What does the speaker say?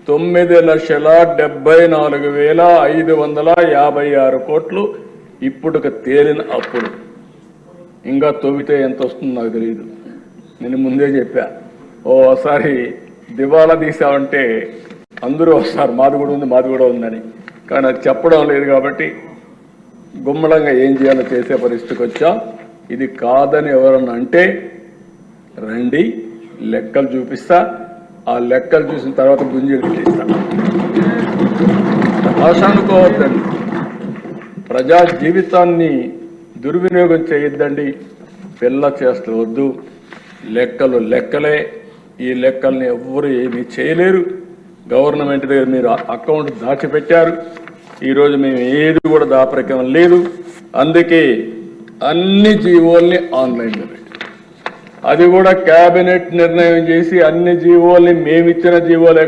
9,74,556 కోట్లు ఇప్పుడు తేలిన అప్పులు. ఇంకా తొవ్వితే ఎంత వస్తుందో నాకు తెలియదు. నేను ముందే చెప్పా, ఓసారి దివాలా తీసామంటే అందరూ వస్తారు, మాది కూడా ఉందని. కానీ అది చెప్పడం లేదు కాబట్టి గుమ్మడంగా ఏం చేయాలో చేసే పరిస్థితికి వచ్చాం. ఇది కాదని ఎవరన్నా అంటే రండి, లెక్కలు చూపిస్తా. ఆ లెక్కలు చూసిన తర్వాత గుంజీలు తీస్తా. ఆశ అనుకోవద్దండి, ప్రజా జీవితాన్ని దుర్వినియోగం చేయొద్దండి. పిల్ల చేస్తూ వద్దు. లెక్కలు లెక్కలే. ఈ లెక్కల్ని ఎవ్వరు ఏమీ చేయలేరు. గవర్నమెంట్ దగ్గర మీరు అకౌంట్ దాచిపెట్టారు. ఈరోజు మేము ఏది కూడా దాపరికం లేదు. అందుకే అన్ని జీవోల్ని ఆన్లైన్లో పెట్టి, అది కూడా కేబినెట్ నిర్ణయం చేసి అన్ని జీవోల్ని మేమిచ్చిన జీవోలే